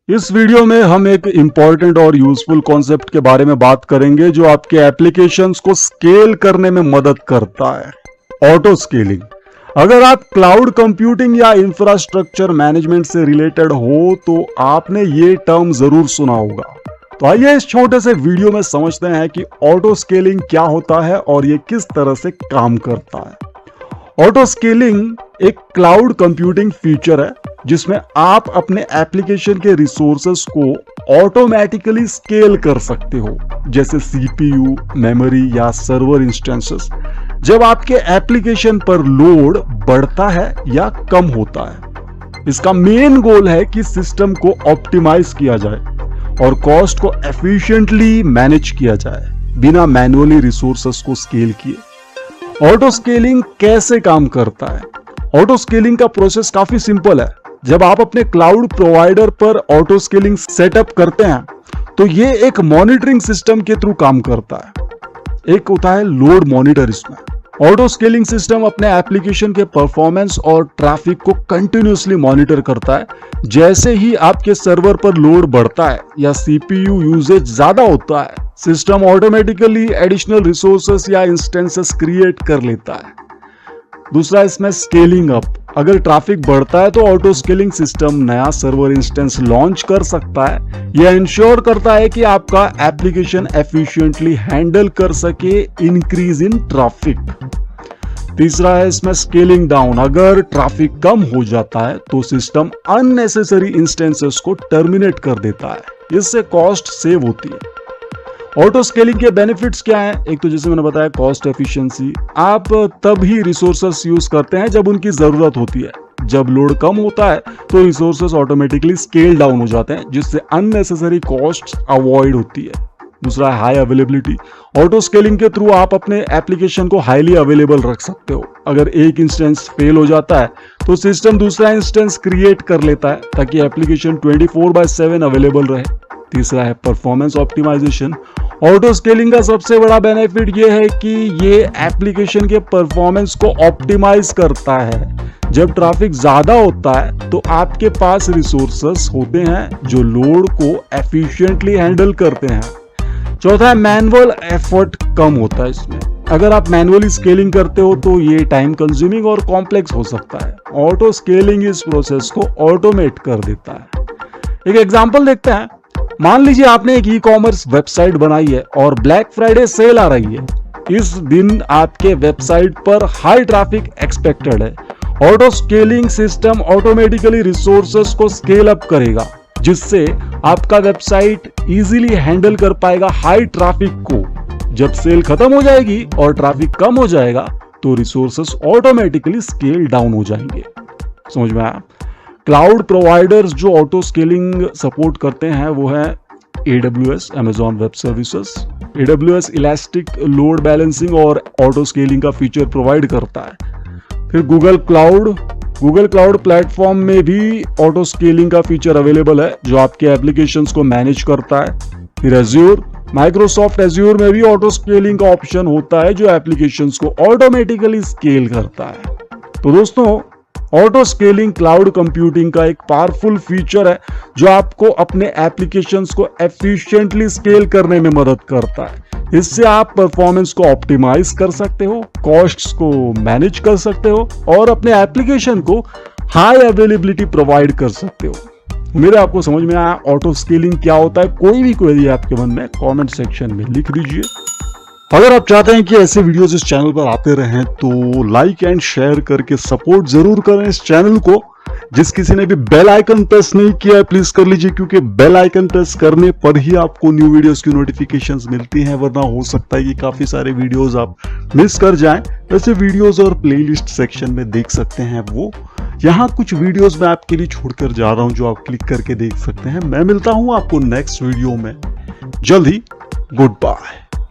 इस वीडियो में हम एक इम्पॉर्टेंट और यूजफुल कॉन्सेप्ट के बारे में बात करेंगे जो आपके एप्लीकेशंस को स्केल करने में मदद करता है, ऑटो स्केलिंग। अगर आप क्लाउड कंप्यूटिंग या इंफ्रास्ट्रक्चर मैनेजमेंट से रिलेटेड हो तो आपने ये टर्म जरूर सुना होगा। तो आइए इस छोटे से वीडियो में समझते हैं कि ऑटो स्केलिंग क्या होता है और ये किस तरह से काम करता है। ऑटो स्केलिंग एक क्लाउड कंप्यूटिंग फीचर है जिसमें आप अपने एप्लीकेशन के रिसोर्सेस को ऑटोमेटिकली स्केल कर सकते हो, जैसे सीपीयू, मेमोरी या सर्वर इंस्टेंसेस, जब आपके एप्लीकेशन पर लोड बढ़ता है या कम होता है। इसका मेन गोल है कि सिस्टम को ऑप्टिमाइज किया जाए और कॉस्ट को एफिशिएंटली मैनेज किया जाए बिना मैन्युअली रिसोर्सेस को स्केल किए। ऑटो स्केलिंग कैसे काम करता है? ऑटो स्केलिंग का प्रोसेस काफी सिंपल है। जब आप अपने क्लाउड प्रोवाइडर पर ऑटो स्केलिंग सेटअप करते हैं तो ये एक मॉनिटरिंग सिस्टम के थ्रू काम करता है। एक होता है लोड मॉनिटर। इसमें ऑटो स्केलिंग सिस्टम अपने एप्लीकेशन के परफॉर्मेंस और ट्रैफिक को कंटिन्यूअसली मॉनिटर करता है। जैसे ही आपके सर्वर पर लोड बढ़ता है या सीपीयू यूजेज ज्यादा होता है, सिस्टम ऑटोमेटिकली एडिशनल रिसोर्सेस या इंस्टेंसेस क्रिएट कर लेता है। दूसरा इसमें स्केलिंग अप। अगर ट्रैफिक बढ़ता है तो ऑटो स्केलिंग सिस्टम नया सर्वर इंस्टेंस लॉन्च कर सकता है। यह इंश्योर करता है कि आपका एप्लीकेशन एफिशिएंटली हैंडल कर सके इंक्रीज इन ट्रैफिक। तीसरा है इसमें स्केलिंग डाउन। अगर ट्रैफिक कम हो जाता है तो सिस्टम अननेसेसरी इंस्टेंसेस को टर्मिनेट कर देता है। इससे कॉस्ट सेव होती है। ऑटो स्केलिंग के बेनिफिट्स क्या हैं? एक तो जैसे मैंने बताया, कॉस्ट एफिशिएंसी। आप तब ही रिसोर्सेस यूज करते हैं जब उनकी जरूरत होती है। जब लोड कम होता है तो रिसोर्सेस ऑटोमेटिकली स्केल डाउन हो जाते हैं, जिससे अननेसेसरी कॉस्ट अवॉइड होती है। दूसरा है हाई अवेलेबिलिटी। ऑटो स्केलिंग के थ्रू आप अपने एप्लीकेशन को हाईली अवेलेबल रख सकते हो। अगर एक इंस्टेंस फेल हो जाता है तो सिस्टम दूसरा इंस्टेंस क्रिएट कर लेता है ताकि एप्लीकेशन 24/7 अवेलेबल रहे। तीसरा है परफॉर्मेंस ऑप्टिमाइजेशन। ऑटो स्केलिंग का सबसे बड़ा बेनिफिट ये है कि ये एप्लीकेशन के परफॉर्मेंस को ऑप्टिमाइज करता है। जब ट्रैफिक ज्यादा होता है तो आपके पास रिसोर्सेस होते हैं जो लोड को एफिशिएंटली हैंडल करते हैं। चौथा है मैनुअल एफर्ट कम होता है इसमें। अगर आप मैनुअली स्केलिंग करते हो तो ये टाइम कंज्यूमिंग और कॉम्प्लेक्स हो सकता है। ऑटो स्केलिंग इस प्रोसेस को ऑटोमेट कर देता है। एक एग्जांपल देखते हैं। मान लीजिए आपने एक ई-कॉमर्स वेबसाइट बनाई है और ब्लैक फ्राइडे सेल आ रही है। इस दिन आपके वेबसाइट पर हाई ट्रैफिक एक्सपेक्टेड है। Auto scaling system automatically resources को स्केल अप करेगा, जिससे आपका वेबसाइट इजीली हैंडल कर पाएगा हाई ट्रैफिक को। जब सेल खत्म हो जाएगी और ट्रैफिक कम हो जाएगा तो रिसोर्सेस ऑटोमेटिकली स्केल डाउन हो जाएंगे। समझ में आया? क्लाउड प्रोवाइडर्स जो ऑटो स्केलिंग सपोर्ट करते हैं वो है AWS, Amazon web services. AWS elastic load balancing और ऑटो स्केलिंग का फीचर प्रोवाइड करता है। फिर गूगल क्लाउड प्लेटफॉर्म में भी ऑटो स्केलिंग का फीचर अवेलेबल है जो आपके एप्लीकेशंस को मैनेज करता है। फिर माइक्रोसॉफ्ट एज्योर में भी ऑटो स्केलिंग का ऑप्शन होता है जो एप्लीकेशंस को ऑटोमेटिकली स्केल करता है। तो दोस्तों, ऑटो स्केलिंग क्लाउड कंप्यूटिंग का एक पावरफुल फीचर है जो आपको अपने एप्लीकेशंस को एफिशिएंटली स्केल करने में मदद करता है। इससे आप परफॉर्मेंस को ऑप्टिमाइज कर सकते हो, कॉस्ट्स को मैनेज कर सकते हो और अपने एप्लीकेशन को हाई अवेलेबिलिटी प्रोवाइड कर सकते हो। उम्मीद है आपको समझ में आया ऑटो स्केलिंग क्या होता है। कोई भी क्वेरी आपके मन में कमेंट सेक्शन में लिख दीजिए। अगर आप चाहते हैं कि ऐसे वीडियोस इस चैनल पर आते रहें तो लाइक एंड शेयर करके सपोर्ट जरूर करें इस चैनल को। जिस किसी ने भी बेल आइकन प्रेस नहीं किया है प्लीज कर लीजिए, क्योंकि बेल आइकन प्रेस करने पर ही आपको न्यू वीडियोस की नोटिफिकेशंस मिलती हैं, वरना हो सकता है कि काफी सारे वीडियोस आप मिस कर जाएं। वैसे वीडियोस और प्लेलिस्ट सेक्शन में देख सकते हैं वो। यहाँ कुछ वीडियोस मैं आपके लिए छोड़कर जा रहा हूँ जो आप क्लिक करके देख सकते हैं। मैं मिलता हूँ आपको नेक्स्ट वीडियो में जल्द ही। Good bye.